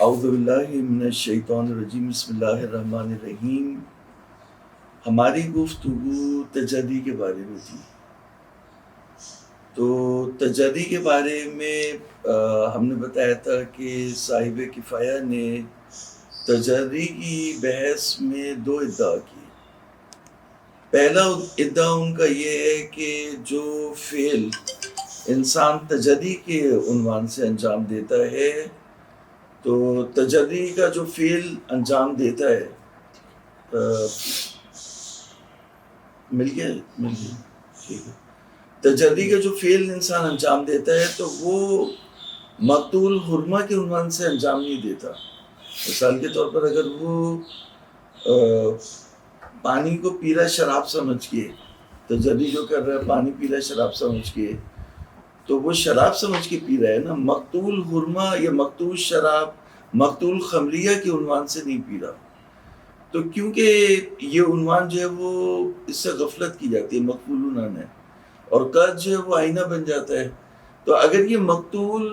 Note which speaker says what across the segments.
Speaker 1: اعوذ باللہ من الشیطان الرجیم، بسم اللہ الرحمن الرحیم۔ ہماری گفتگو تجلی کے بارے میں تھی۔ تو تجلی کے بارے میں ہم نے بتایا تھا کہ صاحب کفایہ نے تجلی کی بحث میں دو ادعا کی۔ پہلا ادعا ان کا یہ ہے کہ جو فعل انسان تجلی کے عنوان سے انجام دیتا ہے، تو تجلی کا جو فعل انجام دیتا ہے مل گیا ٹھیک ہے، تجلی کا جو فعل انسان انجام دیتا ہے تو وہ مقتول حرمہ کے عنوان سے انجام نہیں دیتا۔ مثال کے طور پر اگر وہ پانی کو پیلا شراب سمجھ کے، تجلی جو کر رہا ہے پانی پیلا شراب سمجھ کے، تو وہ شراب سمجھ کے پی رہا ہے نا، مقتول حرمہ یا مقتول شراب، مقتول خمریہ کے عنوان سے نہیں پی رہا۔ تو کیونکہ یہ عنوان جو ہے وہ اس سے غفلت کی جاتی ہے، مقبولون ہے، اور قد جو ہے وہ آئینہ بن جاتا ہے۔ تو اگر یہ مقتول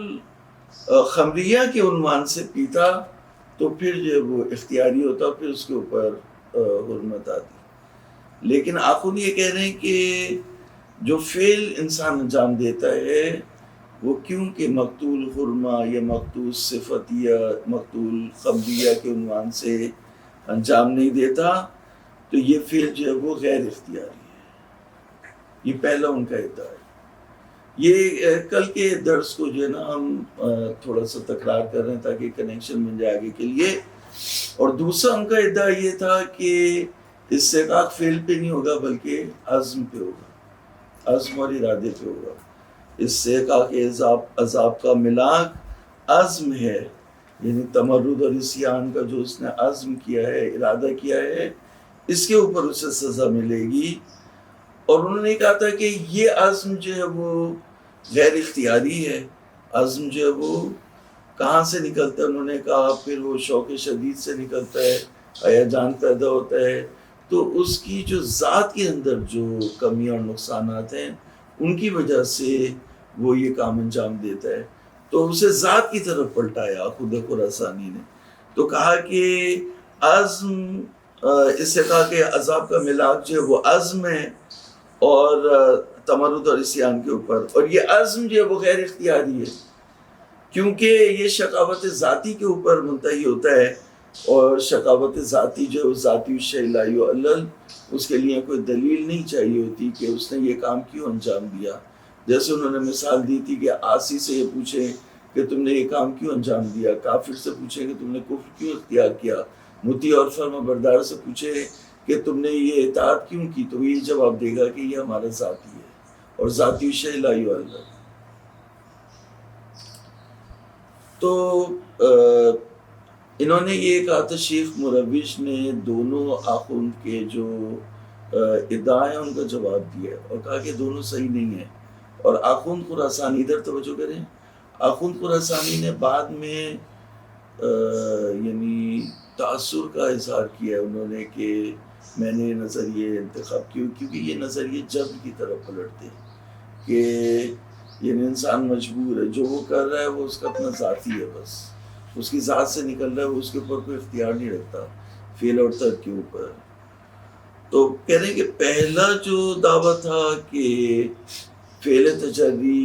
Speaker 1: خمریہ کے عنوان سے پیتا تو پھر جو ہے وہ اختیاری ہوتا، پھر اس کے اوپر حرمت آتی۔ لیکن آخر یہ کہہ رہے ہیں کہ جو فعل انسان انجام دیتا ہے وہ کیونکہ مقتول حرمہ یا مقتول صفت یا مقتول خمریہ کے عنوان سے انجام نہیں دیتا، تو یہ فعل جو ہے وہ غیر اختیاری ہے۔ یہ پہلا ان کا ادعا ہے۔ یہ کل کے درس کو جو ہے نا ہم تھوڑا سا تکرار کر رہے ہیں تاکہ کنیکشن بن جائے آگے کے لیے۔ اور دوسرا ان کا ادعا یہ تھا کہ استحقاق فعل پہ نہیں ہوگا بلکہ عزم پہ ہوگا، عزم اور ارادے پہ ہوگا۔ استحقاق عذاب کا ملاک عزم ہے، یعنی تمرد اور عصیان کا جو اس نے عزم کیا ہے، ارادہ کیا ہے، اس کے اوپر اسے سزا ملے گی۔ اور انہوں نے کہا تھا کہ یہ عزم جو ہے وہ غیر اختیاری ہے۔ عزم جو ہے وہ کہاں سے نکلتا ہے؟ انہوں نے کہا پھر وہ شوق شدید سے نکلتا ہے، ہیجان پیدا ہوتا ہے، تو اس کی جو ذات کے اندر جو کمیاں اور نقصانات ہیں ان کی وجہ سے وہ یہ کام انجام دیتا ہے۔ تو اسے ذات کی طرف پلٹایا خود خراسانی نے، تو کہا کہ عزم اس سے کہا کہ عذاب کا ملاک جو ہے وہ عزم ہے اور تمرد اور عصیان کے اوپر، اور یہ عزم جو ہے وہ غیر اختیاری ہے کیونکہ یہ شقاوت ذاتی کے اوپر منتہی ہوتا ہے، اور شقاوت ذاتی جو ہے ذاتی الشیء لا یعلل، اس کے لیے کوئی دلیل نہیں چاہیے ہوتی کہ اس نے یہ کام کیوں انجام دیا۔ جیسے انہوں نے مثال دی تھی کہ عاصی سے یہ پوچھیں کہ تم نے یہ کام کیوں انجام دیا، کافر سے پوچھیں کہ تم نے کفر کیوں اختیار کیا، مطیع اور فرما بردار سے پوچھیں کہ تم نے یہ اطاعت کیوں کی، تو یہ جواب دے گا کہ یہ ہمارا ذاتی ہے، اور ذاتی الشیء لا یعلل۔ تو انہوں نے یہ کہا تھا، شیخ مروش نے دونوں آخوند کے جو ادعا ہیں ان کا جواب دیا اور کہا کہ دونوں صحیح نہیں ہیں۔ اور آخوند خراسانی، ادھر توجہ کریں، آخوند خراسانی نے بعد میں یعنی تأثر کا اظہار کیا ہے انہوں نے کہ میں نے یہ نظریے انتخاب کیوں، کیونکہ یہ نظریے جبر کی طرف پلٹتے ہیں کہ یعنی انسان مجبور ہے، جو وہ کر رہا ہے وہ اس کا اپنا ذاتی ہے، بس اس کی ذات سے نکل رہا ہے، وہ اس کے اوپر کوئی اختیار نہیں رکھتا فعل اور ترک کے اوپر۔ تو کہہ رہے ہیں کہ پہلا جو دعویٰ تھا کہ فعل تجری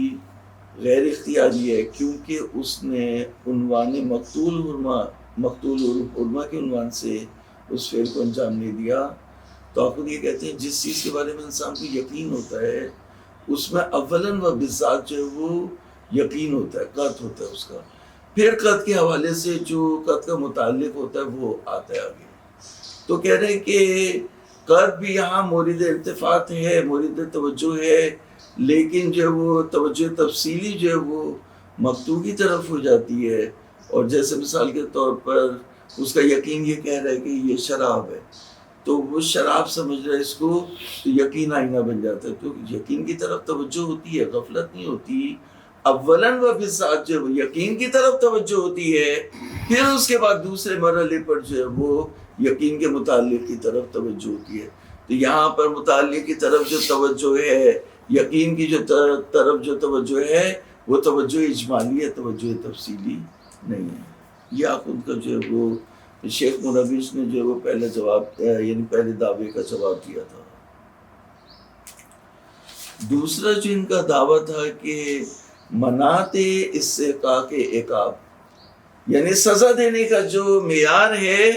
Speaker 1: غیر اختیاری ہے کیونکہ اس نے عنوان مقتول حرمہ کے عنوان سے اس فعل کو انجام نہیں دیا، تو آپ یہ کہتے ہیں جس چیز کے بارے میں انسان کو یقین ہوتا ہے اس میں اولاً و بالذات جو ہے وہ یقین ہوتا ہے، قطع ہوتا ہے اس کا، پھر قطع کے حوالے سے جو قطع کا متعلق ہوتا ہے وہ آتا ہے آگے۔ تو کہہ رہے ہیں کہ قطع بھی یہاں مورد التفات ہے، مورد توجہ ہے، لیکن جو وہ توجہ تفصیلی جو ہے وہ مقطوع کی طرف ہو جاتی ہے، اور جیسے مثال کے طور پر اس کا یقین یہ کہہ رہا ہے کہ یہ شراب ہے، تو وہ شراب سمجھ رہا ہے اس کو، تو یقین آئینہ بن جاتا ہے۔ تو یقین کی طرف توجہ ہوتی ہے، غفلت نہیں ہوتی۔ اولاً و بالذات جو یقین کی طرف توجہ ہوتی ہے، پھر اس کے بعد دوسرے مرحلے پر جو ہے وہ یقین کے متعلق کی طرف توجہ ہوتی ہے۔ تو یہاں پر متعلق کی طرف جو توجہ ہے، یقین کی جو طرف جو توجہ ہے، وہ توجہ اجمالی ہے، توجہ تفصیلی نہیں ہے۔ یہ آخوند کا جو ہے وہ شیخ منوش نے جو ہے وہ پہلے جواب یعنی پہلے دعوے کا جواب دیا تھا. دوسرا جو ان کا دعویٰ تھا کہ مناتے اس سے کا کے عقاب، یعنی سزا دینے کا جو معیار ہے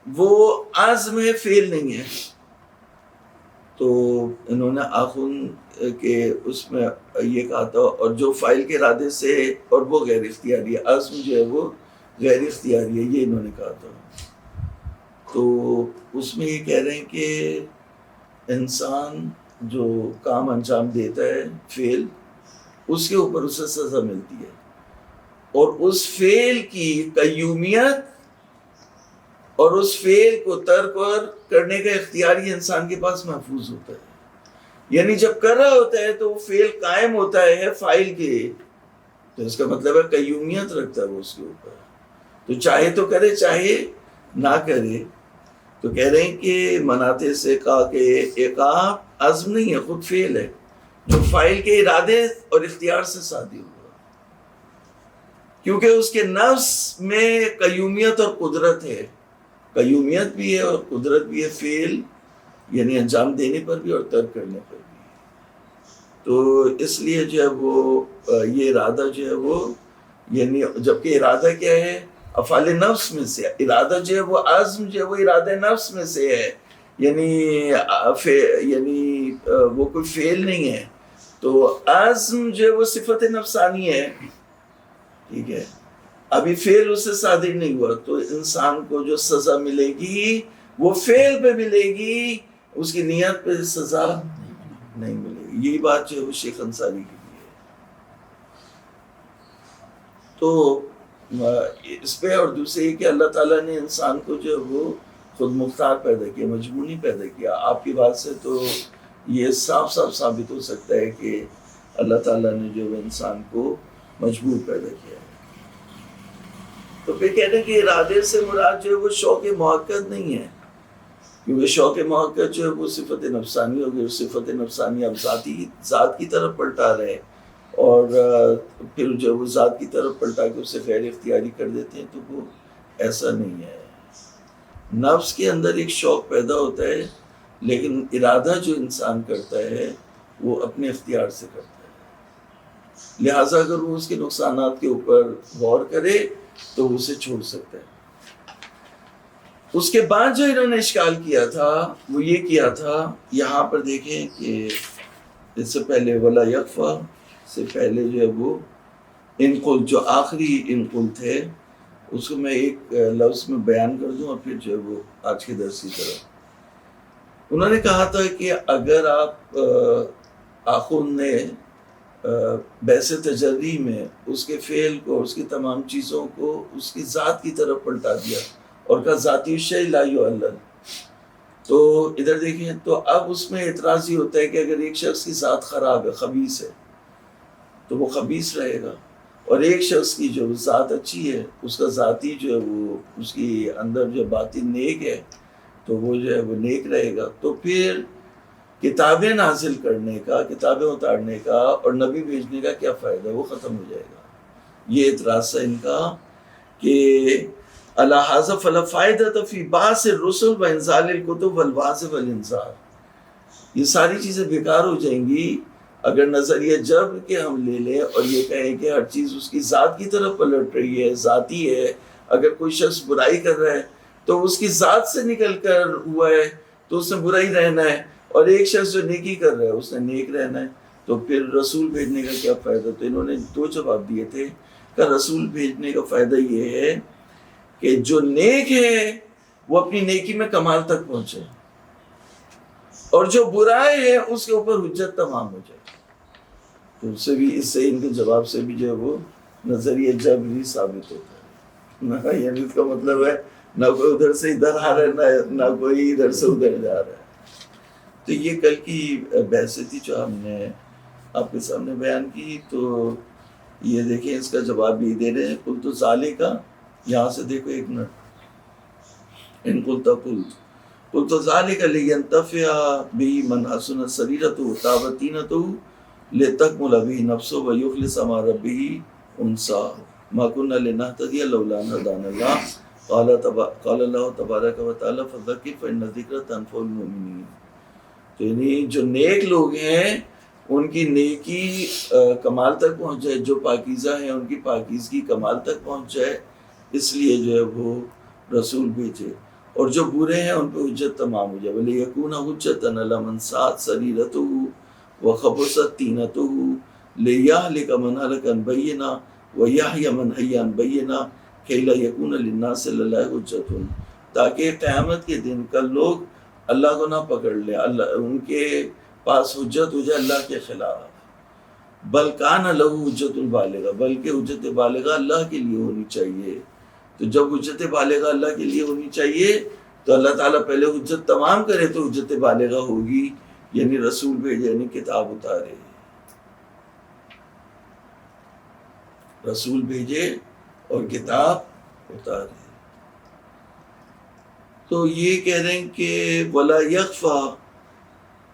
Speaker 1: وہ عزم ہے، فعل نہیں ہے. تو انہوں نے آخوند کے اس میں یہ کہا تھا، اور جو فاعل کے ارادے سے اور وہ غیر اختیاری ہے، عزم جو ہے وہ غیر اختیاری ہے، یہ انہوں نے کہا تھا. تو اس میں یہ کہہ رہے ہیں کہ انسان جو کام انجام دیتا ہے، فعل، اس کے اوپر اسے سزا ملتی ہے، اور اس فعل کی قیومیت اور اس فعل کو ترک کرنے کا اختیار یہ انسان کے پاس محفوظ ہوتا ہے. یعنی جب کر رہا ہوتا ہے تو وہ فعل قائم ہوتا ہے فاعل کے، تو اس کا مطلب ہے قیومیت رکھتا ہے وہ اس کے اوپر، تو چاہے تو کرے چاہے نہ کرے. تو کہہ رہے ہیں کہ مناتے سے کا کہ عقاب عزم نہیں ہے، خود فعل ہے جو فاعل کے ارادے اور اختیار سے صادر ہوا، کیونکہ اس کے نفس میں قیومیت اور قدرت ہے. قیومیت بھی ہے اور قدرت بھی ہے، فعل یعنی انجام دینے پر بھی اور ترک کرنے پر بھی. تو اس لیے جو ہے وہ یہ ارادہ جو ہے وہ یعنی جبکہ ارادہ کیا ہے؟ افعال نفس میں سے. ارادہ جو ہے وہ عزم جو ہے وہ ارادہ نفس میں سے ہے، یعنی وہ کوئی فعل نہیں ہے. تو عزم جو ہے وہ صفت نفسانی ہے، ٹھیک ہے. ابھی فعل اس سے صادر نہیں ہوا، تو انسان کو جو سزا ملے گی وہ فعل پہ ملے گی، اس کی نیت پہ سزا نہیں ملے گی. یہی بات جو ہے وہ شیخ انصاری کی بھی ہے. تو اس پہ اور دوسرے یہ کہ اللہ تعالیٰ نے انسان کو جو ہے وہ خود مختار پیدا کیا، مجبور نہیں پیدا کیا. آپ کی بات سے تو یہ صاف صاف ثابت ہو سکتا ہے کہ اللہ تعالیٰ نے جو ہے انسان کو مجبور پیدا کیا ہے. تو پھر کہتے ہیں کہ ارادے سے مراد جو ہے وہ شوق موقت نہیں ہے، کیونکہ شوق موقت جو ہے وہ صفت نفسانی ہوگی، اور صفت نفسانی اب ذات کی طرف پلٹا رہے، اور پھر جو وہ ذات کی طرف پلٹا کے اسے غیر اختیاری کر دیتے ہیں. تو وہ ایسا نہیں ہے. نفس کے اندر ایک شوق پیدا ہوتا ہے، لیکن ارادہ جو انسان کرتا ہے وہ اپنے اختیار سے کرتا ہے. لہٰذا اگر وہ اس کے نقصانات کے اوپر غور کرے تو اسے چھوڑ سکتا ہے. اس کے بعد جو انہوں نے اشکال کیا تھا وہ یہ کیا تھا، یہاں پر دیکھیں کہ اس سے پہلے ولا یکفا سے پہلے جو ہے وہ انقل، جو آخری انقل تھے، اس کو میں ایک لفظ میں بیان کر دوں اور پھر جو ہے وہ آج کے درس کی طرف. انہوں نے کہا تھا کہ اگر آپ آخوند نے بحث تجری میں اس کے فعل کو، اس کی تمام چیزوں کو اس کی ذات کی طرف پلٹا دیا اور کہا ذاتی الشیء لا یعلل، تو ادھر دیکھیں تو اب اس میں اعتراض یہ ہوتا ہے کہ اگر ایک شخص کی ذات خراب ہے، خبیث ہے، تو وہ خبیث رہے گا، اور ایک شخص کی جو ذات اچھی ہے، اس کا ذاتی جو ہے وہ اس کی اندر جو باطن نیک ہے، تو وہ جو ہے وہ نیک رہے گا. تو پھر کتابیں نازل کرنے کا، کتابیں اتارنے کا اور نبی بھیجنے کا کیا فائدہ؟ وہ ختم ہو جائے گا. یہ اعتراض ہے ان کا کہ الہٰذا فلا فائدۃ فی بعث الرسل وانزال الکتب والوعظ والانذار. یہ ساری چیزیں بیکار ہو جائیں گی اگر نظریہ جبر کے ہم لے لیں اور یہ کہیں کہ ہر چیز اس کی ذات کی طرف پلٹ رہی ہے، ذاتی ہے. اگر کوئی شخص برائی کر رہا ہے تو اس کی ذات سے نکل کر ہوا ہے، تو اس نے برائی رہنا ہے، اور ایک شخص جو نیکی کر رہا ہے اس نے نیک رہنا ہے. تو پھر رسول بھیجنے کا کیا فائدہ؟ تو انہوں نے دو جواب دیے تھے کہ رسول بھیجنے کا فائدہ یہ ہے کہ جو نیک ہے وہ اپنی نیکی میں کمال تک پہنچے، اور جو برا ہے اس کے اوپر حجت تمام ہو جائے. تو اس سے ان کے جواب سے بھی جو ہے وہ نظریہ جبری ثابت ہوتا ہے. یعنی اس کا مطلب ہے نہ کوئی ادھر سے ادھر آ رہا ہے، نہ کوئی ادھر سے ادھر جا رہا ہے. تو یہ کل کی بحث تھی جو ہم نے آپ کے سامنے بیان کی. تو یہ دیکھیں اس کا جواب بھی دے رہے ہیں. قلت ذالک، یہاں سے دیکھو ایک منٹ، ان قلت ذالک لینتفع به من حسن سریرته وطابت طینته لتکمل به نفسه ویخلص مع ربه انسا. ما كنا لنهتدي لولا ان هدانا الله قال الله تبارک و تعالی فذکر فإن الذکر تنفع المؤمنین. تو یعنی جو نیک لوگ ہیں ان کی نیکی کمال تک پہنچ جائے، جو پاکیزہ ہیں ان کی پاکیزگی کمال تک پہنچ جائے، اس لیے جو ہے وہ رسول بھیجے. اور جو برے ہیں ان پہ حجت تمام ہو جائے. وَلِيَكُونَ حُجَّةً عَلَىٰ مَنْ سَاءَتْ سَرِيرَتُهُ وَخَبُثَتْ طِينَتُهُ لِيَهْلِكَ مَنْ هَلَكَ عَنْ بَيِّنَةٍ وَيَحْيَىٰ مَنْ حَيَّ عَنْ بَيِّنَةٍ كَيْ لَا يَكُونَ لِلنَّاسِ عَلَى اللَّهِ حُجَّةٌ، تاکہ قیامت کے دن کل لوگ اللہ کو نہ پکڑ لیں، اللہ ان کے پاس حجت ہو جائے اللہ کے خلاف. بل کان لہ حجت بالغہ، بلکہ حجت بالغہ اللہ کے لیے ہونی چاہیے. تو جب حجت بالغہ اللہ کے لیے ہونی چاہیے تو اللہ تعالیٰ پہلے حجت تمام کرے تو حجت بالغہ ہوگی، یعنی رسول بھیجے، یعنی کتاب اتارے. رسول بھیجے اور کتاب اتارے. تو یہ کہہ رہے ہیں کہ ولا یخفی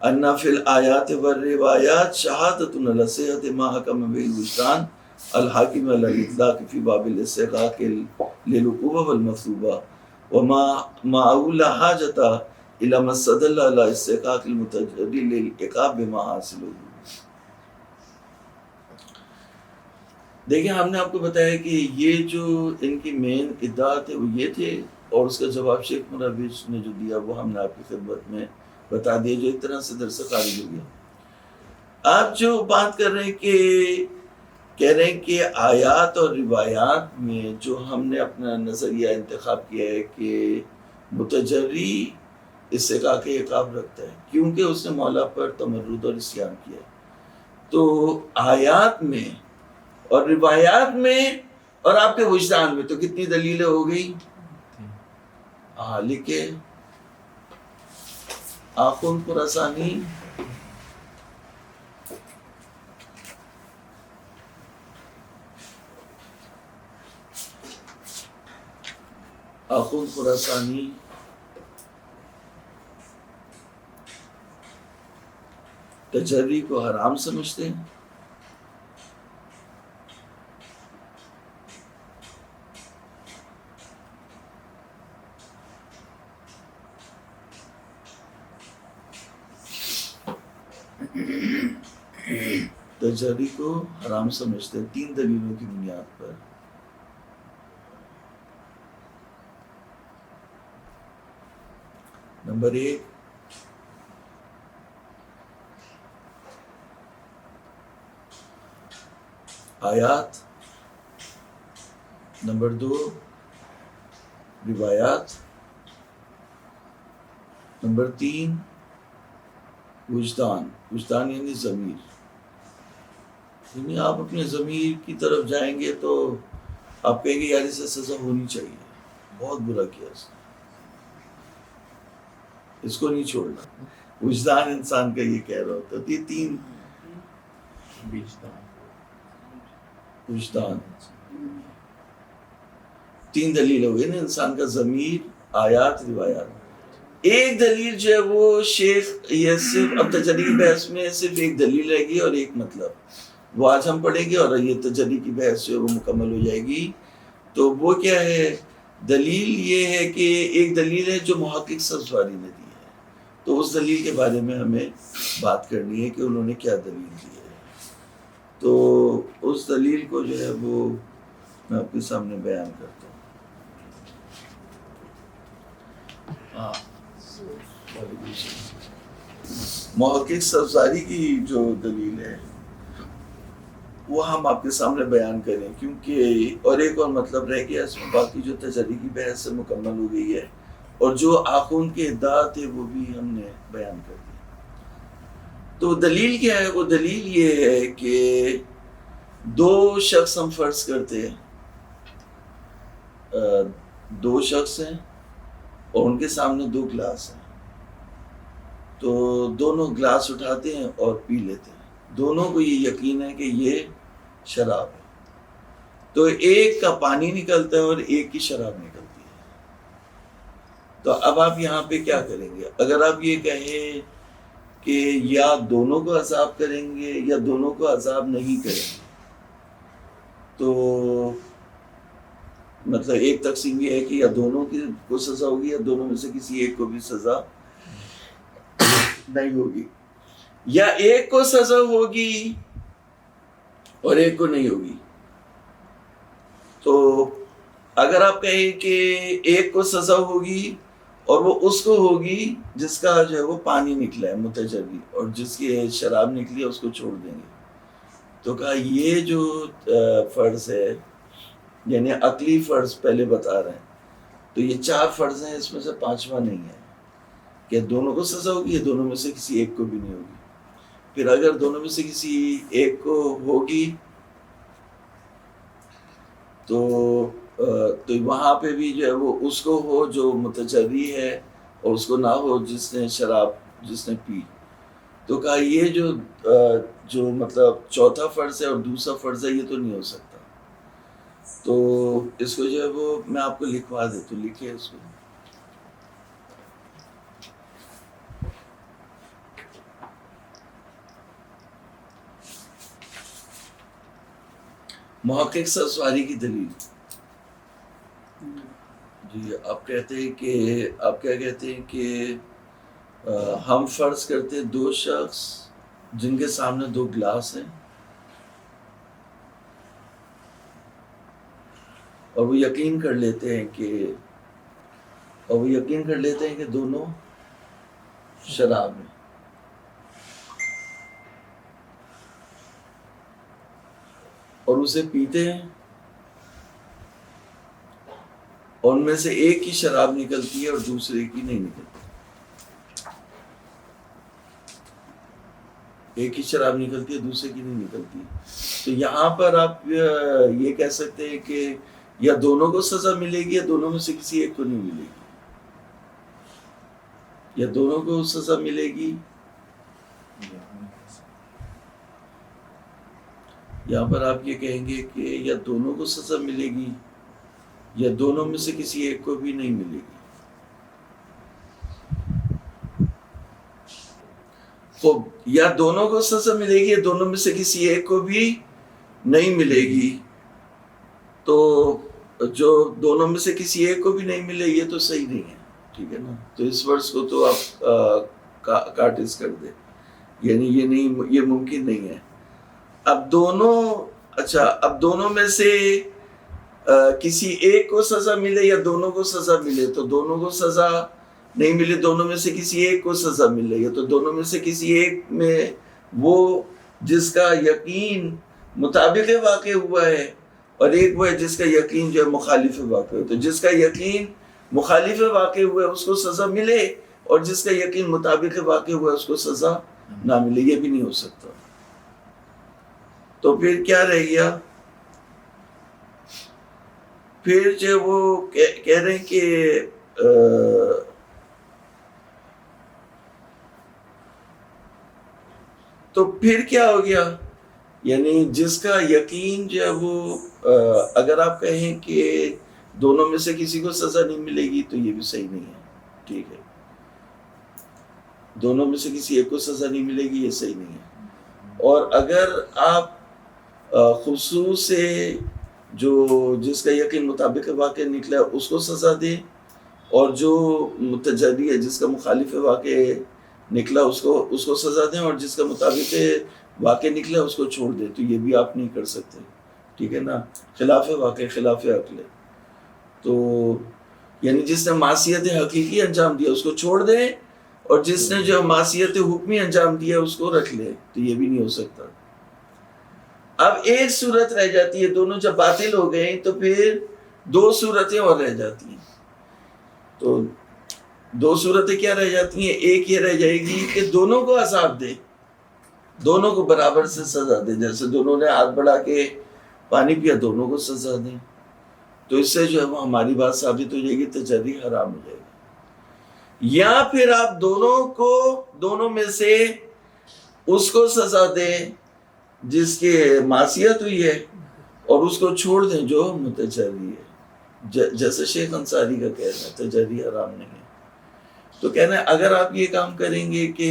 Speaker 1: ان فی الآیات والروایات شہادۃ علی صحۃ ما حکم به الوجدان الحاکم علی الاطلاق فی باب الاستحقاق للعقوبہ والمثوبہ وما لا حاجۃ الی ما استدل علی استحقاق المتجری للعقاب بما حاصل. دیکھیں ہم نے آپ کو بتایا کہ یہ جو ان کی مین ادعا تھے وہ یہ تھے، اور اس کا جواب شیخ مرویش نے جو دیا وہ ہم نے آپ کی خدمت میں بتا دیا، جو ایک طرح سے درس خارج ہو گیا. آپ جو بات کر رہے ہیں کہ کہہ رہے ہیں کہ آیات اور روایات میں جو ہم نے اپنا نظریہ انتخاب کیا ہے کہ متجری استحقاق عقاب رکھتا ہے کیونکہ اس نے مولا پر تمرد اور عصیان کیا ہے. تو آیات میں اور روایات میں اور آپ کے وجدان میں تو کتنی دلیلیں ہو گئی؟ لکھے آخون خراسانی آخون خراسانی تجری کو حرام سمجھتے ہیں. تجری کو حرام سمجھتے ہیں 3 دلیلوں کی بنیاد پر. نمبر 1 آیات، نمبر 2 روایات، نمبر 3 وجدان. وجدان یعنی ضمیر. یعنی آپ اپنے ضمیر کی طرف جائیں گے تو آپ کہیں گے یار اسے سزا ہونی چاہیے، بہت برا کیا اس کو نہیں چھوڑنا. وجدان انسان کا یہ کہہ رہا ہوتا ہے. یہ 3 وجدان 3 دلیل ہو گئی نا، انسان کا ضمیر، آیات، روایات. ایک دلیل جو ہے وہ شیخ یہ صرف اب تجری کی بحث میں صرف ایک دلیل رہے گی اور ایک مطلب وہ آج ہم پڑھیں گے اور یہ تجری کی بحث جو ہے وہ مکمل ہو جائے گی. تو وہ کیا ہے؟ دلیل یہ ہے کہ ایک دلیل ہے جو محقق سبزواری نے دی ہے، تو اس دلیل کے بارے میں ہمیں بات کرنی ہے کہ انہوں نے کیا دلیل دی ہے. تو اس دلیل کو جو ہے وہ میں آپ کے سامنے بیان کرتا ہوں. محقق سبزاری کی جو دلیل ہے وہ ہم آپ کے سامنے بیان کریں، کیونکہ اور ایک اور مطلب رہ گیا اس میں، باقی جو تجری کی بحث سے مکمل ہو گئی ہے اور جو آخون کے ادعا تھے وہ بھی ہم نے بیان کر دی. تو دلیل کیا ہے؟ وہ دلیل یہ ہے کہ 2 شخص ہم فرض کرتے ہیں، 2 شخص ہیں اور ان کے سامنے 2 گلاس ہیں. تو دونوں گلاس اٹھاتے ہیں اور پی لیتے ہیں. دونوں کو یہ یقین ہے کہ یہ شراب ہے. تو ایک کا پانی نکلتا ہے اور ایک کی شراب نکلتی ہے. تو اب آپ یہاں پہ کیا کریں گے؟ اگر آپ یہ کہیں کہ یا دونوں کو عذاب کریں گے یا دونوں کو عذاب نہیں کریں گے، تو مطلب ایک تقسیم یہ ہے کہ یا دونوں کو سزا ہوگی یا دونوں میں سے کسی ایک کو بھی سزا نہیں ہوگی، یا ایک کو سزا ہوگی اور ایک کو نہیں ہوگی۔ تو اگر آپ کہیں کہ ایک کو سزا ہوگی اور وہ اس کو ہوگی جس کا جو ہے وہ پانی نکلا ہے متجری، اور جس کی شراب نکلی ہے اس کو چھوڑ دیں گے، تو کہا یہ جو فرض ہے یعنی عقلی فرض پہلے بتا رہے ہیں، تو یہ 4 فرض ہیں، اس میں سے 5واں نہیں ہے کہ دونوں کو سزا ہوگی یا دونوں میں سے کسی ایک کو بھی نہیں ہوگی۔ پھر اگر دونوں میں سے کسی ایک کو ہوگی تو وہاں پہ بھی جو ہے وہ اس کو ہو جو متجری ہے اور اس کو نہ ہو جس نے شراب جس نے پی۔ تو کہا یہ جو مطلب چوتھا فرض ہے اور دوسرا فرض ہے یہ تو نہیں ہو سکتا، تو اس کو جو ہے وہ میں آپ کو لکھوا دے تو لکھے اس کو۔ محقق سرسواری کی دلیل جی، آپ کہتے ہیں کہ آپ کیا کہتے ہیں کہ ہم فرض کرتے 2 شخص جن کے سامنے 2 گلاس ہیں اور وہ یقین کر لیتے ہیں کہ دونوں شراب ہیں، اور اسے پیتے ہیں، اور ان میں سے ایک کی شراب نکلتی ہے اور دوسرے کی نہیں نکلتی، ایک کی شراب نکلتی ہے دوسرے کی نہیں نکلتی۔ تو یہاں پر آپ یہ کہہ سکتے ہیں کہ یا دونوں کو سزا ملے گی یا دونوں میں سے کسی ایک کو نہیں ملے گی، یا دونوں کو سزا ملے گی، یہاں پر آپ یہ کہیں گے کہ یا دونوں کو سزا ملے گی یا دونوں میں سے کسی ایک کو بھی نہیں ملے گی۔ خوب، یا دونوں کو سزا ملے گی یا دونوں میں سے کسی ایک کو بھی نہیں ملے گی، تو جو دونوں میں سے کسی ایک کو بھی نہیں ملے یہ تو صحیح نہیں ہے، ٹھیک ہے نا؟ تو اس ورس کو تو آپ کاٹس کر دیں، یعنی یہ ممکن نہیں ہے۔ اب دونوں میں سے کسی ایک کو سزا ملے یا دونوں کو سزا ملے، تو دونوں کو سزا نہیں ملے، دونوں میں سے کسی ایک کو سزا ملے گی، تو دونوں میں سے کسی ایک میں وہ جس کا یقین مطابق واقع ہوا ہے، اور ایک وہ ہے جس کا یقین جو ہے مخالف واقع ہوا ہے، تو جس کا یقین مخالف واقع ہوا ہے اس کو سزا ملے، اور جس کا یقین مطابق واقع ہوا ہے اس کو سزا نہ ملے، یہ بھی نہیں ہو سکتا۔ تو پھر کیا رہ گیا؟ پھر جو وہ کہہ رہے ہیں کہ تو پھر کیا ہو گیا؟ یعنی جس کا یقین جو ہے وہ اگر آپ کہیں کہ دونوں میں سے کسی کو سزا نہیں ملے گی تو یہ بھی صحیح نہیں ہے، ٹھیک ہے، دونوں میں سے کسی ایک کو سزا نہیں ملے گی یہ صحیح نہیں ہے۔ اور اگر آپ خصوص سے جو جس کا یقین مطابق واقع نکلا ہے اس کو سزا دیں، اور جو متجری ہے جس کا مخالف واقع نکلا اس کو سزا دیں، اور جس کا مطابق واقع نکلا اس کو چھوڑ دیں، تو یہ بھی آپ نہیں کر سکتے، ٹھیک ہے نا؟ خلاف واقع خلاف عقل، تو یعنی جس نے معصیت حقیقی انجام دیا اس کو چھوڑ دیں، اور جس نے جو معصیت حکمی انجام دیا اس کو رکھ لے، تو یہ بھی نہیں ہو سکتا۔ اب ایک صورت رہ جاتی ہے، دونوں جب باطل ہو گئے تو پھر 2 صورتیں اور رہ جاتی ہیں۔ تو 2 صورتیں کیا رہ جاتی ہیں؟ ایک یہ رہ جائے گی کہ دونوں کو عذاب دے، دونوں کو برابر سے سزا دے، جیسے دونوں نے ہاتھ بڑھا کے پانی پیا دونوں کو سزا دیں، تو اس سے جو ہے وہ ہماری بات ثابت ہو جائے گی، تجری حرام ہو جائے گی۔ یا پھر آپ دونوں میں سے اس کو سزا دیں جس کی معصیت ہوئی ہے، اور اس کو چھوڑ دیں جو متجری ہے، جیسے شیخ انصاری کا کہنا ہے تجری حرام نہیں ہے۔ تو کہنا ہے اگر آپ یہ کام کریں گے کہ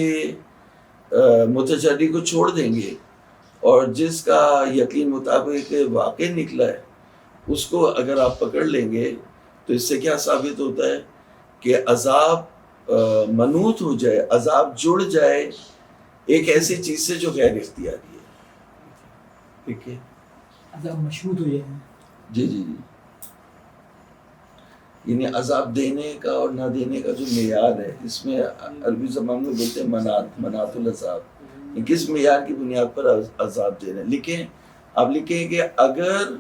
Speaker 1: متجری کو چھوڑ دیں گے، اور جس کا یقین مطابق واقع نکلا ہے اس کو اگر آپ پکڑ لیں گے تو اس سے کیا ثابت ہوتا ہے کہ عذاب منوط ہو جائے، عذاب جڑ جائے ایک ایسی چیز سے جو غیر اختیاری ہے. ٹھیک ہے،
Speaker 2: عذاب مشروط ہو جائے.
Speaker 1: جی جی جی، یعنی عذاب دینے کا اور نہ دینے کا جو معیار ہے، اس میں عربی زبان میں بولتے ہیں منات العذاب، کس معیار کی بنیاد پر عذاب دے رہے ہیں. لکھیں، آپ لکھیں کہ اگر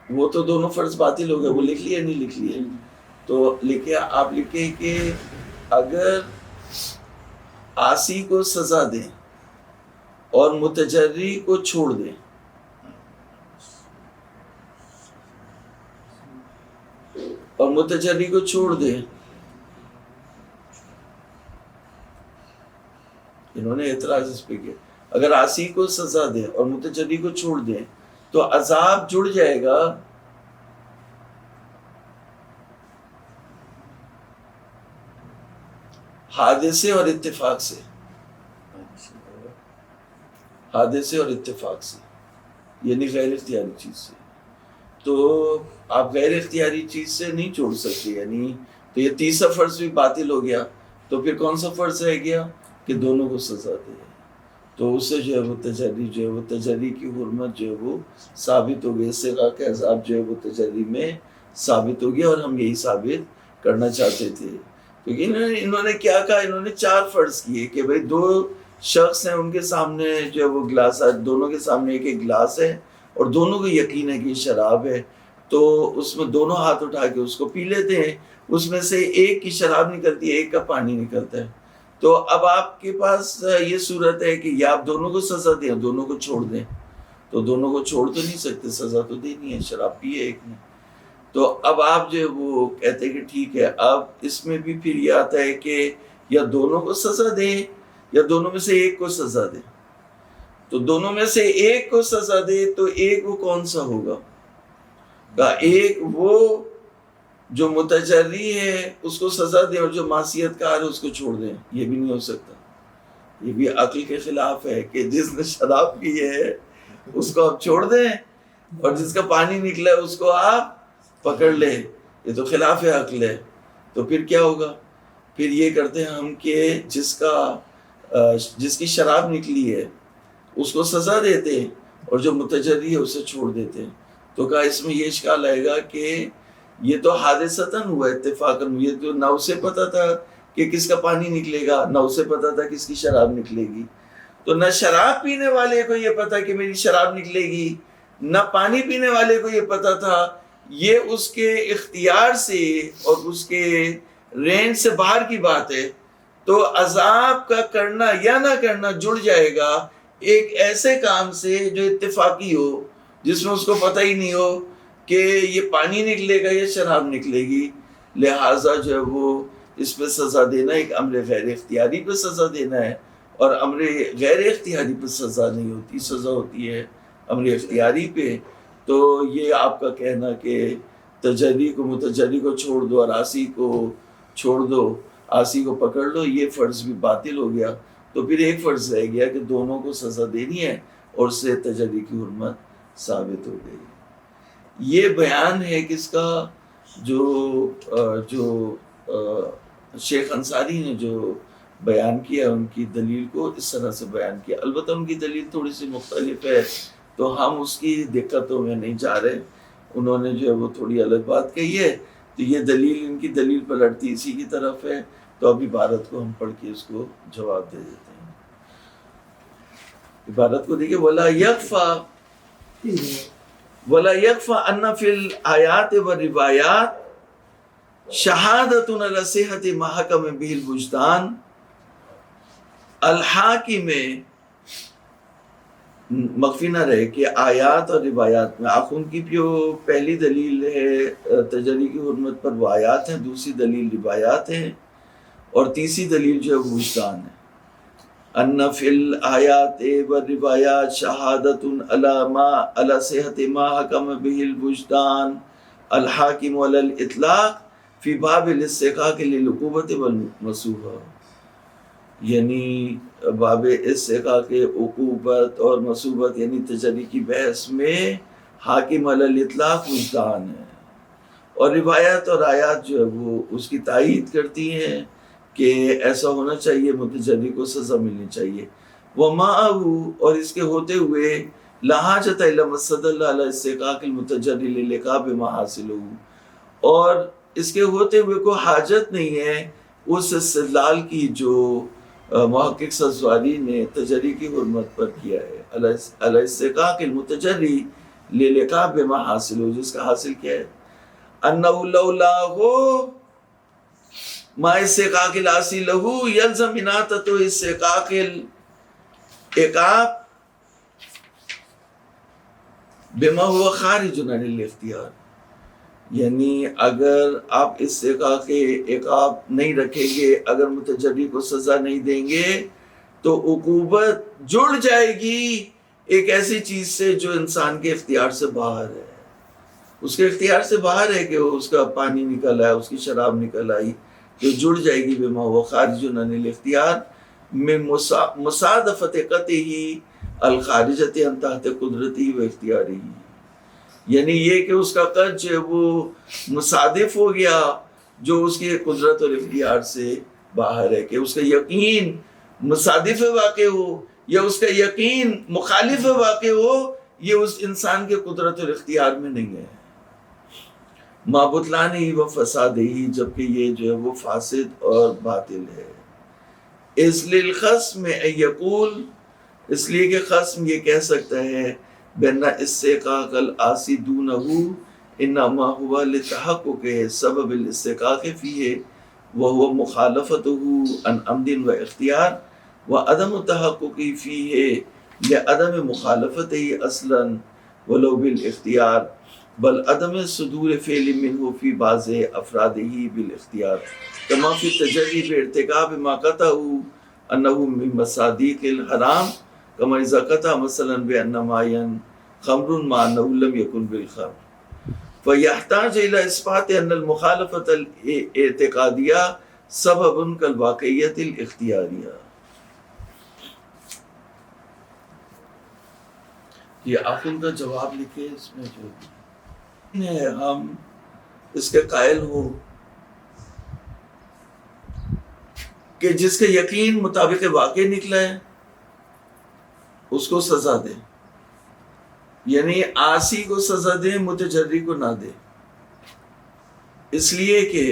Speaker 1: وہ تو دونوں فرض باطل ہو گئے، وہ لکھ لیے نہیں لکھ لیے، تو لکھیں، آپ لکھیں کہ اگر عاصی کو سزا دیں اور متجری کو چھوڑ دیں، اور متجری کو چھوڑ دیں، انہوں نے اعتراض اس پہ کیا، اگر عاصی کو سزا دیں اور متجری کو چھوڑ دیں تو عذاب جڑ جائے گا حادثے اور اتفاق سے، حادثے اور اتفاق سے، یعنی غیر اختیاری چیز سے. تو آپ غیر اختیاری چیز سے نہیں چھوڑ سکتے، یعنی تو یہ تیسرا فرض بھی باطل ہو گیا. تو پھر کون سا فرض رہ گیا کہ دونوں کو سزا دے. تو اس سے جو ہے وہ تجری، جو ہے وہ تجری کی حرمت جو ہے وہ ثابت ہو گئی. اس سے کہا کہ عذاب جو ہے وہ تجری میں ثابت ہو گیا، اور ہم یہی ثابت کرنا چاہتے تھے. کیونکہ انہوں نے کیا کہا، انہوں نے 4 فرض کیے کہ بھئی 2 شخص ہیں، ان کے سامنے جو ہے وہ گلاس ہے، دونوں کے سامنے ایک ایک گلاس ہے، اور دونوں کو یقین ہے کہ یہ شراب ہے، تو اس میں دونوں ہاتھ اٹھا کے اس کو پی لیتے ہیں. اس میں سے ایک کی شراب نکلتی ہے، ایک کا پانی نکلتا ہے. تو اب آپ کے پاس یہ صورت ہے کہ یا آپ دونوں کو سزا دیں، دونوں کو چھوڑ دیں. تو دونوں کو چھوڑ تو نہیں سکتے، سزا تو دینی ہے، شراب پیے ایک نے. تو اب آپ جو ہے وہ کہتے ہیں کہ ٹھیک ہے. اب اس میں بھی پھر یہ آتا ہے کہ یا دونوں کو سزا دیں یا دونوں میں سے ایک کو سزا دیں. تو دونوں میں سے ایک کو سزا دے تو ایک وہ کون سا ہوگا؟ ایک وہ جو متجری ہے اس کو سزا دیں، اور جو معصیت کار ہے اس کو چھوڑ دیں. یہ بھی نہیں ہو سکتا، یہ بھی عقل کے خلاف ہے کہ جس نے شراب پی ہے اس کو آپ چھوڑ دیں، اور جس کا پانی نکلا ہے اس کو آپ پکڑ لیں. یہ تو خلاف عقل ہے. تو پھر کیا ہوگا؟ پھر یہ کرتے ہیں ہم کہ جس کی شراب نکلی ہے اس کو سزا دیتے ہیں، اور جو متجری ہے اسے چھوڑ دیتے ہیں. تو کہا اس میں یہ اشکال آئے گا کہ یہ تو حادثتاً ہوا، اتفاقاً. یہ تو نہ اسے پتا تھا کہ کس کا پانی نکلے گا، نہ اسے پتا تھا کس کی شراب نکلے گی. تو نہ شراب پینے والے کو یہ پتا کہ میری شراب نکلے گی، نہ پانی پینے والے کو یہ پتا تھا. یہ اس کے اختیار سے اور اس کے رینج سے باہر کی بات ہے. تو عذاب کا کرنا یا نہ کرنا جڑ جائے گا ایک ایسے کام سے جو اتفاقی ہو، جس میں اس کو پتہ ہی نہیں ہو کہ یہ پانی نکلے گا یا شراب نکلے گی. لہٰذا جو ہے وہ اس پہ سزا دینا ایک امر غیر اختیاری پہ سزا دینا ہے، اور امر غیر اختیاری پہ سزا نہیں ہوتی، سزا ہوتی ہے امر اختیاری پہ. تو یہ آپ کا کہنا کہ تجری کو متجری کو چھوڑ دو اور عاصی کو چھوڑ دو، عاصی کو پکڑ لو، یہ فرض بھی باطل ہو گیا. تو پھر ایک فرض رہ گیا کہ دونوں کو سزا دینی ہے، اور اس سے تجری کی حرمت ثابت ہو گئی. یہ بیان ہے کس کا؟ جو شیخ انصاری نے جو بیان کیا، ان کی دلیل کو اس طرح سے بیان کیا. البتہ ان کی دلیل تھوڑی سی مختلف ہے، تو ہم اس کی دقتوں میں نہیں جا رہے. انہوں نے جو ہے وہ تھوڑی الگ بات کہی ہے. تو یہ دلیل ان کی دلیل پلٹتی اسی کی طرف ہے. تو اب عبارت کو ہم پڑھ کے اس کو جواب دے دیتے ہیں. عبارت کو دیکھیں، وَلَا يَخْفَى أَنَّ فِي الْآيَاتِ وَالرِّوَایَاتِ شَهَادَةٌ عَلَى صِحَّةِ مَا حَكَمَ بِهِ الْوُجْدَانُ. الحاکم میں مخفی نہ رہے کہ آیات اور روایات میں آپ ان کی جو پہلی دلیل ہے تجری کی حرمت پر وہ آیات ہیں، دوسری دلیل روایات ہیں، اور تیسری دلیل جو ہے وہ وجدان ہے. ان فی الآیات والروایات شہادۃ علی صحت ما حکم به الوجدان الحاکم علی الاطلاق فی باب الاستحقاق للعقوبۃ والمصوبہ. یعنی باب استحقاق عقوبت اور مصوبت یعنی تجری کی بحث میں حاکم علی الاطلاق وجدان ہے، اور روایت اور آیات جو ہے وہ اس کی تائید کرتی ہیں کہ ایسا ہونا چاہیے، متجری کو سزا ملنی چاہیے۔ وَمَعَهُ اور اس کے ہوتے ہوئے لا حاجۃ الی ما استدل علی استحقاق المتجری للعقاب بمحاصلہ، اور اس کے ہوتے ہوئے کوئی حاجت نہیں ہے اس استدلال کی جو محقق سزواری نے تجری کی حرمت پر کیا ہے، علی استحقاق المتجری للعقاب بمحاصلہ، جس کا حاصل کیا ہے انہ لولا ہو ما استحقاق الاصی لہو یلزم اناطۃ استحقاق العقاب بما هو خارج عن الاختیار، یعنی اگر آپ استحقاق عقاب نہیں رکھیں گے، اگر متجری کو سزا نہیں دیں گے تو عقوبت جڑ جائے گی ایک ایسی چیز سے جو انسان کے اختیار سے باہر ہے، اس کے اختیار سے باہر ہے کہ اس کا پانی نکل آیا، اس کی شراب نکل آئی، جو جڑ جائے گی بما هو خارج عن الاختیار من مصادفت قطعہ الخارجۃ عن تحت قدرتی و اختیاری، یعنی یہ کہ اس کا قد جو ہے وہ مصادف ہو گیا جو اس کی قدرت اور اختیار سے باہر ہے، کہ اس کا یقین مصادف واقع ہو یا اس کا یقین مخالف واقع ہو، یہ اس انسان کے قدرت اور اختیار میں نہیں ہے۔ ما بطلان ہی و فساد ہی، جبکہ یہ جو ہے وہ فاسد اور باطل ہے۔ اس للخصم ان یقول، اس لیے کہ خصم یہ کہہ سکتا ہے بین استحقاق العاصی دونہ انما ہوا لتحقق سبب الاستحقاق فیہ وهو مخالفته عن عمد و اختیار وعدم التحقق فیہ لعدم مخالفته اصلا ولو بالاختیار بل عدم صدور فعل منه فی بعض افرادہ بالاختیار کما فی التجری بارتکاب ما قطعه انه من مصادیق الحرام کما اذا قطع مثلا بان معین خمر مع انه لم يكن بالخمر فيحتاج الى اثبات ان المخالفة الاعتقادیہ سبب كالواقعیت الاختیاریہ۔ یہ آپ ان کا جواب لکھے، اس میں جو ہم اس کے قائل ہو کہ جس کا یقین مطابق واقع نکلا ہے اس کو سزا دے، یعنی عاصی کو سزا دے، متجری کو نہ دے، اس لیے کہ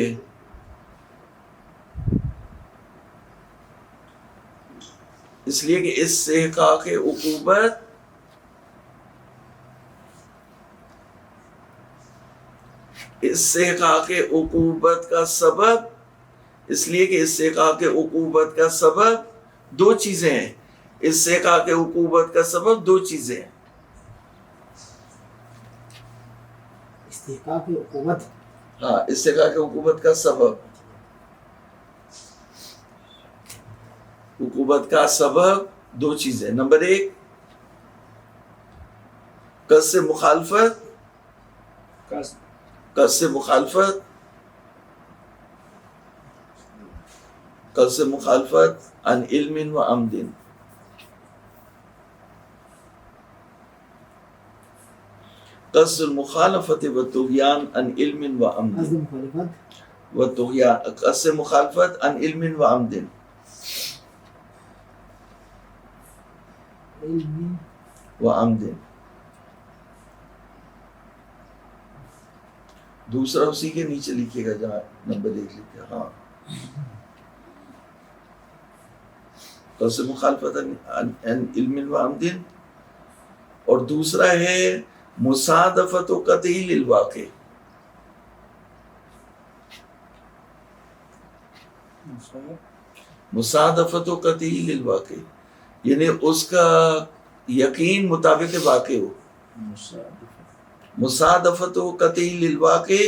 Speaker 1: استحقاق عقوبت استحقاق عقوبت کا سبب، اس لیے کہ استحقاق عقوبت کا سبب دو چیزیں ہیں، استحقاق عقوبت کا سبب دو چیزیں ہیں،
Speaker 2: استحقاق عقوبت،
Speaker 1: ہاں استحقاق عقوبت کا سبب، عقوبت کا سبب دو چیزیں، نمبر ایک قصد مخالفت، قصد مخالفت، قصد مخالفت عن علم و عمد، قصد المخالفت و طغیان عن علم و عمد،
Speaker 2: قصد مخالفت
Speaker 1: و طغیان، قصد مخالفت عن علم و عمد،
Speaker 2: علم
Speaker 1: و عمد، دوسرا اسی کے نیچے لکھیے گا جہاں نمبر ایک لکھے، ہاں قصد مخالفت عن علم و عمد، اور دوسرا ہے مصادفت و قطعی للواقع، مصادفت و قطعی للواقع، یعنی اس کا یقین مطابق واقع ہو، مصادفت و قطعی للواقع،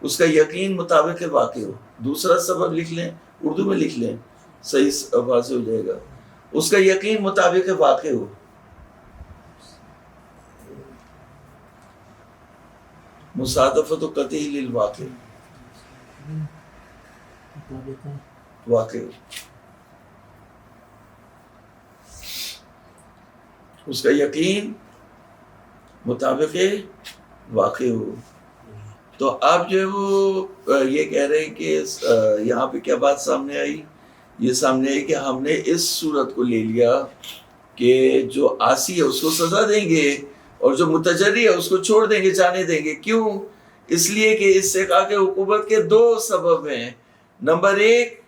Speaker 1: اس کا یقین مطابق واقع ہو، دوسرا سبب لکھ لیں، اردو میں لکھ لیں، صحیح واضح ہو جائے گا، اس کا یقین مطابق واقع ہو، مصادفت و قطعی للواقع،
Speaker 2: مطابق
Speaker 1: واقع ہو، اس کا یقین مطابق واقع ہو. تو آپ جو ہے وہ یہ کہہ رہے ہیں کہ یہاں پہ کیا بات سامنے آئی؟ یہ سامنے آئی کہ ہم نے اس صورت کو لے لیا کہ جو عاصی ہے اس کو سزا دیں گے اور جو متجری ہے اس کو چھوڑ دیں گے، جانے دیں گے. کیوں؟ اس لیے کہ اس سے کہا کہ حکومت کے دو سبب ہیں. نمبر ایک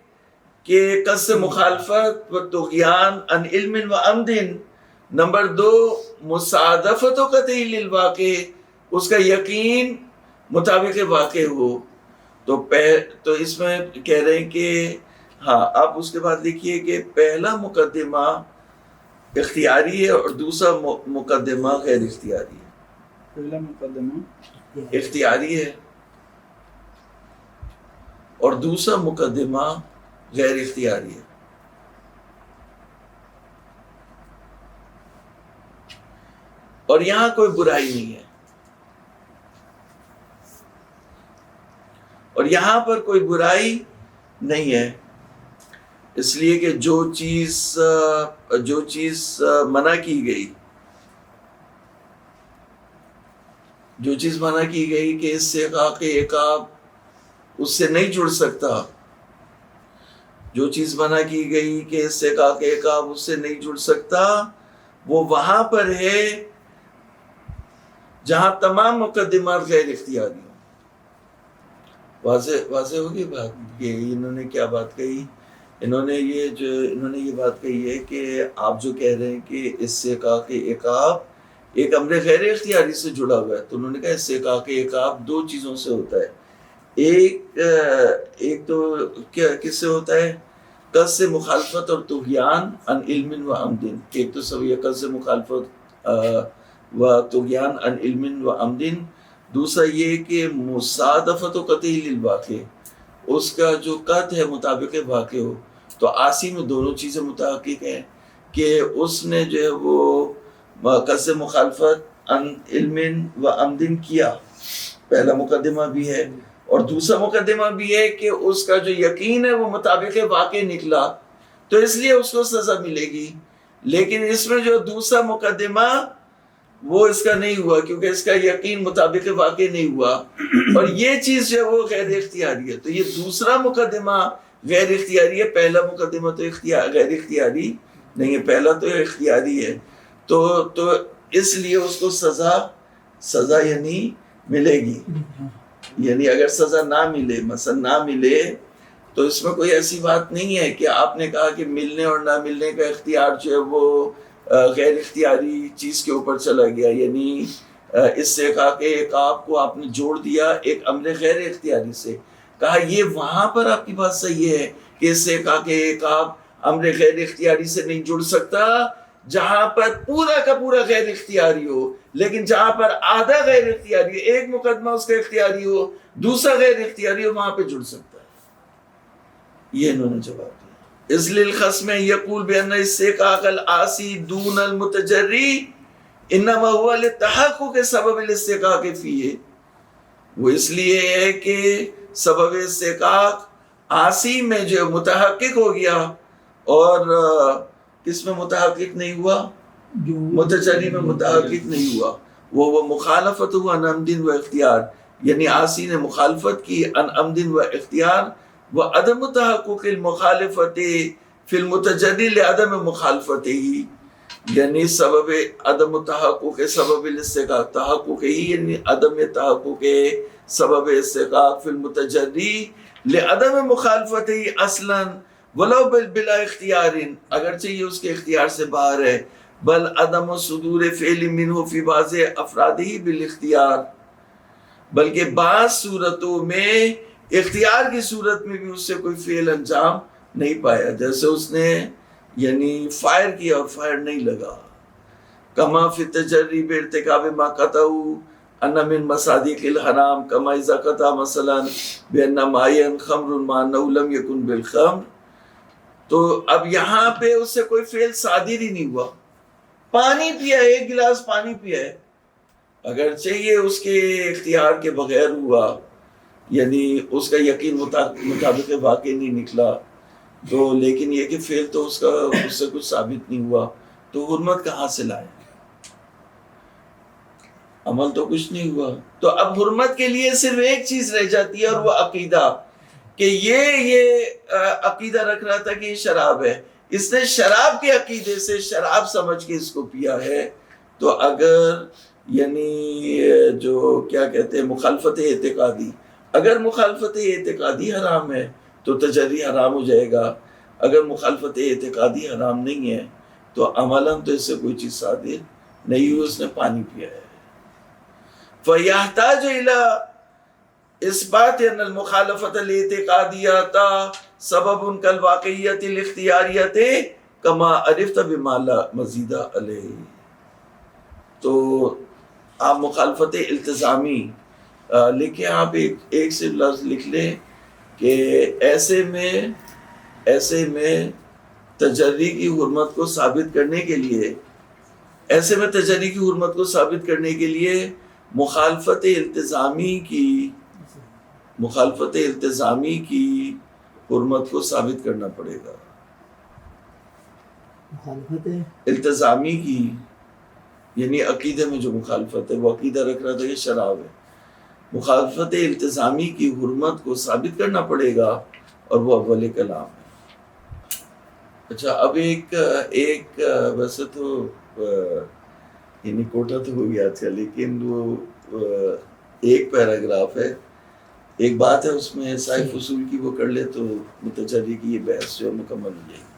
Speaker 1: کہ قصد مخالفت و طغیان عن علم و عمد. نمبر دو مصادفت و قطعی للواقع، اس کا یقین مطابق واقع ہو. تو اس میں کہہ رہے ہیں کہ ہاں آپ اس کے بعد لکھیے کہ پہلا مقدمہ اختیاری ہے اور دوسرا مقدمہ غیر اختیاری ہے.
Speaker 3: پہلا مقدمہ
Speaker 1: اختیاری ہے اور دوسرا مقدمہ غیر اختیاری ہے. اور یہاں کوئی برائی نہیں ہے، اور یہاں پر کوئی برائی نہیں ہے، اس لیے کہ جو چیز منع کی گئی، کہ اس سے عقاب اس سے نہیں جڑ سکتا، جو چیز منع کی گئی کہ اس سے عقاب اس سے نہیں جڑ سکتا، وہ وہاں پر ہے جہاں تمام مقدمات غیر اختیاری ہوں. واضح ہوگی بات کہ انہوں نے کیا بات کہی؟ انہوں نے یہ بات کہی ہے کہ آپ جو کہہ رہے ہیں کہ اس سے کہا کہ عقاب ایک امر غیر اختیاری سے جڑا ہوا ہے، تو انہوں نے کہا اس سے کہا کہ عقاب دو چیزوں سے ہوتا ہے. ایک تو کس سے ہوتا ہے؟ قصد مخالفت اور طغیان عن علم و عمد. ایک تو سب یہ قصد مخالفت و طغیان عن علم و عمد. دوسرا یہ کہ مصادفت و قطعی للواقع، اس کا جو قطع ہے مطابق واقع ہو. تو عاصی میں دونوں چیزیں متحقق ہیں کہ اس نے جو ہے وہ قصد مخالفت عن علم و عمد کیا، پہلا مقدمہ بھی ہے، اور دوسرا مقدمہ بھی ہے کہ اس کا جو یقین ہے وہ مطابق واقع نکلا، تو اس لیے اس کو سزا ملے گی. لیکن اس میں جو دوسرا مقدمہ وہ اس کا نہیں ہوا، کیونکہ اس کا یقین مطابق واقع نہیں ہوا، اور یہ چیز جو ہے وہ غیر اختیاری ہے. تو یہ دوسرا مقدمہ غیر اختیاری ہے، پہلا مقدمہ تو غیر اختیاری نہیں ہے، پہلا تو اختیاری ہے. تو اس لیے اس کو سزا یعنی ملے گی. یعنی اگر سزا نہ ملے، مثلا نہ ملے، تو اس میں کوئی ایسی بات نہیں ہے کہ آپ نے کہا کہ ملنے اور نہ ملنے کا اختیار جو ہے وہ غیر اختیاری چیز کے اوپر چلا گیا. یعنی اس سے کہا کہ عقاب کو آپ نے جوڑ دیا ایک امر غیر اختیاری سے. کہا یہ وہاں پر آپ کی بات صحیح ہے کہ اس سے کہا کہ عقاب امر غیر اختیاری سے نہیں جڑ سکتا جہاں پر پورا کا پورا غیر اختیاری ہو، لیکن جہاں پر آدھا غیر اختیاری ہو، ایک مقدمہ اس کا اختیاری ہو، دوسرا غیر اختیاری ہو، وہاں پہ جڑ سکتا ہے. یہ انہوں نے جواب دیا. اس لیے الخصم یقول بأن استحقاق العاصی دون المتجری انما هو للتحقق سبب الاستحقاق فیہ. وہ اس لیے ہے کہ سبب استحقاق عاصی میں جو متحقق ہو گیا، اور کس میں متحقق نہیں ہوا؟ متجری میں متحقق نہیں ہوا. وہ مخالفت ہوا عن عمد و اختیار، یعنی عاصی نے مخالفت کی عن عمد و اختیار، وعدم تحقق المخالفت فی المتجری لعدم مخالفت ہی، یعنی سبب عدم تحقق سبب الاستحقاق، تحقق ہی یعنی عدم تحقق سبب استحقاق فی المتجری لعدم مخالفت ہی اصلا ولو بلا اختیار، اگرچہ یہ اس کے اختیار سے باہر ہے، بل عدم صدور فعل منہ فی بعض افرادہ بالاختیار، بلکہ بعض صورتوں میں اختیار کی صورت میں بھی اس سے کوئی فعل انجام نہیں پایا. جیسے اس نے یعنی فائر کیا اور فائر نہیں لگا. کما فی التجری بارتکاب ما قطعوا ان من مصادیق الحرام کما اذا قطع مثلا بان معین خمر مع انه لم يكن بالخمر. تو اب یہاں پہ اس سے کوئی فعل صادر ہی نہیں ہوا، پانی پیا، ایک گلاس پانی پیا ہے، اگرچہ یہ اس کے اختیار کے بغیر ہوا، یعنی اس کا یقین مطابق واقع نہیں نکلا، تو لیکن یہ کہ فعل تو اس سے کچھ ثابت نہیں ہوا، تو حرمت کہاں سے لائے؟ عمل تو کچھ نہیں ہوا. تو اب حرمت کے لیے صرف ایک چیز رہ جاتی ہے اور وہ عقیدہ, کہ یہ عقیدہ رکھ رہا تھا کہ یہ شراب ہے, اس نے شراب کے عقیدے سے شراب سمجھ کے اس کو پیا ہے. تو اگر یعنی جو کیا کہتے ہیں مخالفت اعتقادی, اگر مخالفت اعتقادی حرام ہے تو تجری حرام ہو جائے گا. اگر مخالفت اعتقادی حرام نہیں ہے تو عملاً تو اس سے کوئی چیز صادر نہیں ہوئی, اس نے پانی پیا ہے. فَيَحْتَاجُ إِلَىٰ إِثْبَاتِ أَنَّ الْمُخَالَفَةَ الْاعْتِقَادِيَّةَ سَبَبٌ كَالْوَاقِعِيَّةِ الِاخْتِيَارِيَّةِ كَمَا عَرِفْتَ بِمَا لَا مَزِيدَ عَلَيْهِ. تو آپ مخالفت التزامی لکھیں, آپ ایک سے لفظ لکھ لیں کہ ایسے میں تجری کی حرمت کو ثابت کرنے کے لیے, ایسے میں تجری کی حرمت کو ثابت کرنے کے لیے مخالفت التزامی کی حرمت کو ثابت کرنا پڑے گا.
Speaker 2: مخالفت
Speaker 1: التزامی کی یعنی عقیدے میں جو مخالفت ہے, وہ عقیدہ رکھ رہا تھا کہ شراب ہے. مخالفت التزامی کی حرمت کو ثابت کرنا پڑے گا اور وہ اول کلام ہے. اچھا, اب ایک ویسے تو یعنی کوٹا تو ہو گیا تھا, لیکن وہ ایک پیراگراف ہے, ایک بات ہے اس میں سائے فصول کی, وہ کر لے تو متجری کی یہ بحث جو مکمل ہو جائے گی.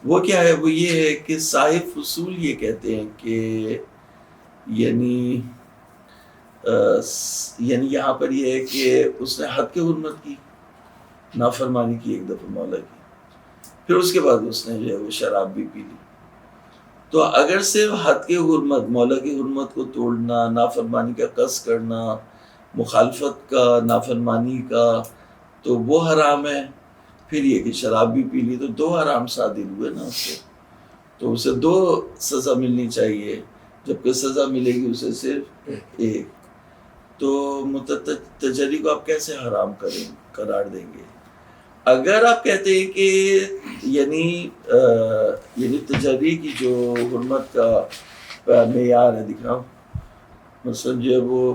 Speaker 1: وہ کیا ہے؟ وہ یہ ہے کہ صاحب فصول یہ کہتے ہیں کہ یعنی یہاں پر یہ ہے کہ اس نے حد کے حرمت کی, نافرمانی کی ایک دفعہ مولا کی, پھر اس کے بعد اس نے جو ہے وہ شراب بھی پی لی. تو اگر صرف حد کے حرمت, مولا کی حرمت کو توڑنا, نافرمانی کا قصد کرنا, مخالفت کا, نافرمانی کا, تو وہ حرام ہے. پھر یہ کہ شراب بھی پی لی, تو دو حرام صادر ہوئے نا اس سے, تو اسے دو سزا ملنی چاہیے, جبکہ سزا ملے گی اسے صرف ایک. تو تجری کو آپ کیسے حرام قرار دیں گے؟ اگر آپ کہتے ہیں کہ یعنی تجری کی جو حرمت کا معیار ہے, دکھاؤ مثلا جو ہے وہ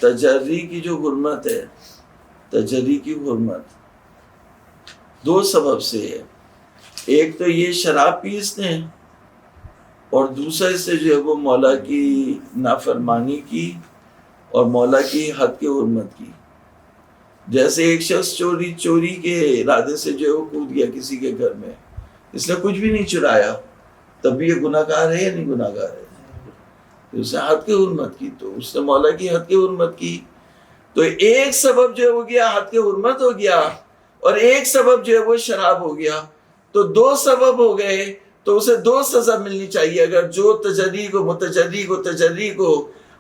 Speaker 1: تجری کی جو حرمت ہے, تجری کی حرمت دو سبب سے ہے. ایک تو یہ شراب پی اس نے, اور دوسرا اس سے جو ہے وہ مولا کی نافرمانی کی اور مولا کی حد کے حرمت کی. جیسے ایک شخص چوری کے ارادے سے جو ہے وہ کود گیا کسی کے گھر میں, اس نے کچھ بھی نہیں چرایا, تب بھی یہ گناہ گار ہے یا نہیں گناہ گار ہے؟ اس نے حد کی حرمت کی, تو اس نے مولا کی حد کی حرمت کی. تو ایک سبب جو ہے وہ گیا حد کی حرمت ہو گیا, اور ایک سبب جو ہے وہ شراب ہو گیا. تو دو سبب ہو گئے, تو اسے دو سزا ملنی چاہیے. اگر جو تجری کو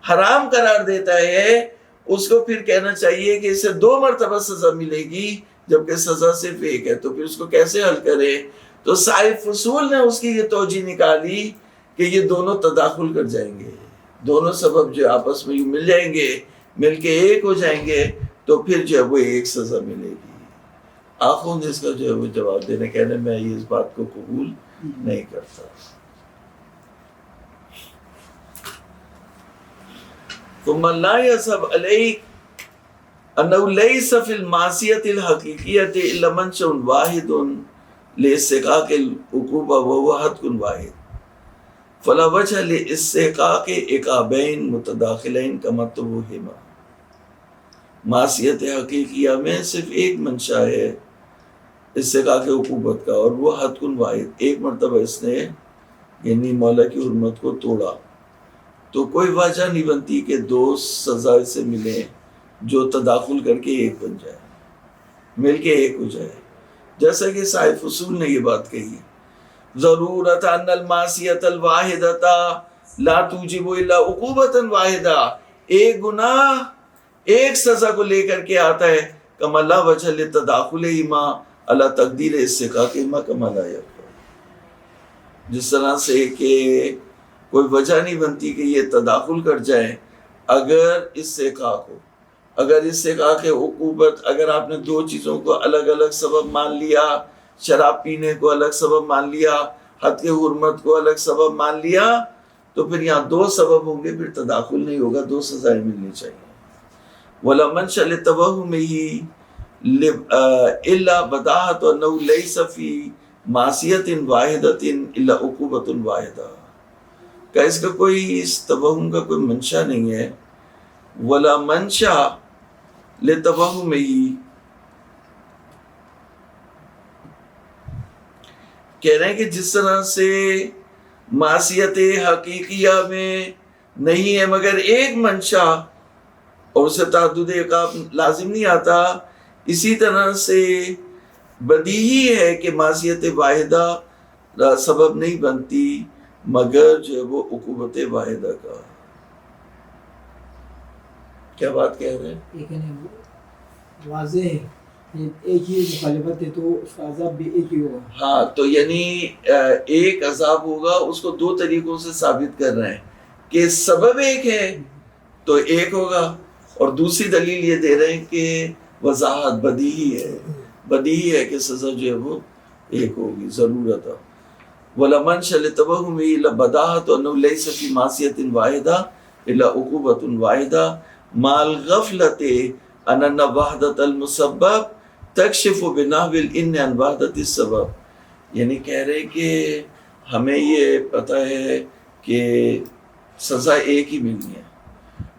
Speaker 1: حرام قرار دیتا ہے, اس کو پھر کہنا چاہیے کہ اسے دو مرتبہ سزا ملے گی, جبکہ سزا صرف ایک ہے. تو پھر اس کو کیسے حل کرے؟ تو صاحب فصول نے اس کی یہ توجہ نکالی کہ یہ دونوں تداخل کر جائیں گے, دونوں سبب جو آپس میں مل جائیں گے, مل کے ایک ہو جائیں گے, تو پھر جو ہے وہ ایک سزا ملے گی. آخوند اس کا جو ہے وہ جواب دینے کہنے میں یہ اس بات کو قبول نہیں کرتا. ثم لا يصب عليك انه ليس في المعصيه الحقيقيه الا منشأ واحد لاستحقاق العقوبه وهو حد واحد فلا وجه لاستحقاق عقابين متداخلين كما توهم. معصیت حقیقیہ میں صرف ایک منشا ہے استحقاق عقوبت کا, اور وہ حد واحد. ایک مرتبہ اس نے یعنی مولا کی حرمت کو توڑا, تو کوئی وجہ نہیں بنتی کہ دو سزا سے ملیں جو تداخل کر کے ایک بن جائے, مل کے ایک ہو جائے. جیسا کہ صاحب فصول نے یہ بات کہی, ضرورت ان المعصیۃ الواحدۃ لا توجب الا عقوبۃ واحدہ. ایک گناہ ایک سزا کو لے کر کے آتا ہے, کما لا وجہ لتداخلہما علی تقدیر استحقاقہما کما لا یکفی. جس طرح سے کہ کوئی وجہ نہیں بنتی کہ یہ تداخل کر جائیں اگر استحقاق ہو. اگر استحقاق عقوبت, اگر آپ نے دو چیزوں کو الگ الگ سبب مان لیا, شراب پینے کو الگ سبب مان لیا, حد کے حرمت کو الگ سبب مان لیا, تو پھر یہاں دو سبب ہوں گے، پھر تداخل نہیں ہوگا، دو سزائیں ملنی چاہیے. وَلَا مَنْشَأَ لِتَوَهُّمِهِ إِلَّا بَدَاهَةُ أَنَّهُ لَيْسَ فِي مَعْصِيَةٍ وَاحِدَةٍ إِلَّا عُقُوبَةٌ وَاحِدَةٌ. کہ اس کا کوئی، اس توہم کا کوئی منشا نہیں ہے. وَلَا مَنْشَأَ لِتَوَهُّمِهِ، کہہ رہے ہیں کہ جس طرح سے معصیت حقیقیہ میں نہیں ہے مگر ایک منشا اور اسے تعدد عقاب لازم نہیں آتا، اسی طرح سے بدیہی ہے کہ معصیت واحدہ سبب نہیں بنتی مگر جو ہے وہ عقوبت واحدہ کا. کیا بات کہہ رہے ہیں؟
Speaker 2: ایک ہے واضح ہے، ایک ہی مخالفت ہے تو اس کا عذاب بھی ایک ہی ہوگا.
Speaker 1: ہاں، تو یعنی ایک عذاب ہوگا، اس کو دو طریقوں سے ثابت کر رہے ہیں کہ سبب ایک ہے تو ایک ہوگا، اور دوسری دلیل یہ دے رہے ہیں کہ وضاحت بدیہی ہے کہ سزا جو ہے وہ ایک ہوگی، ضرورت ہے. وَلَا مَنْشَأَ لِتَوَهُّمِهِ إِلَّا بَدَاهَةُ أَنَّهُ لَيْسَ فِي مَعْصِيَةٍ وَاحِدَةٍ إِلَّا عُقُوبَةٌ وَاحِدَةٌ مَعَ الْغَفْلَةِ أَنَّ وَحْدَةَ الْمُسَبَّبِ تَكْشِفُ بِنَحْوِ الْإِنِّ عَنْ وَحْدَةِ السَّبَبِ. یعنی کہہ رہے کہ ہمیں یہ پتہ ہے کہ سزا ایک ہی ملنی ہے،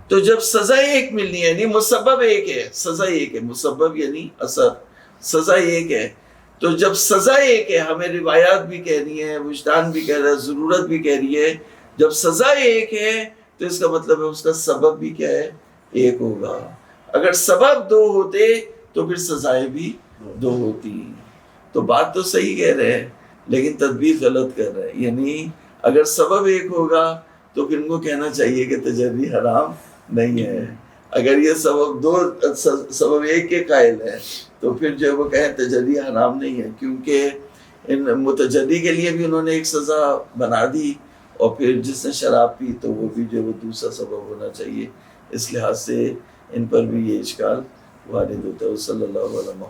Speaker 1: تو جب سزا ایک ملنی ہے، یعنی مسبب ایک ہے، سزا ایک ہے، مسبب یعنی اثر، سزا ایک ہے، تو جب سزا ایک ہے، ہمیں روایات بھی کہہ رہی ہیں، وجدان بھی کہہ رہا ہے، ضرورت بھی کہہ رہی ہے، جب سزا ایک ہے تو اس کا مطلب ہے اس کا سبب بھی کیا ہے، ایک ہوگا. اگر سبب دو ہوتے تو پھر سزائیں بھی دو ہوتی. تو بات تو صحیح کہہ رہے ہیں لیکن تدبیر غلط کر رہے ہیں. یعنی اگر سبب ایک ہوگا تو پھر ان کو کہنا چاہیے کہ تجری حرام نہیں ہے. اگر یہ سبب ایک کے قائل ہے تو پھر جو وہ کہیں تجری حرام نہیں ہے، کیونکہ ان متجری کے لیے بھی انہوں نے ایک سزا بنا دی، اور پھر جس نے شراب پی تو وہ بھی جو وہ دوسرا سبب ہونا چاہیے. اس لحاظ سے ان پر بھی یہ اشکال وارد ہوتا ہے. صلی اللہ علیہ وسلم.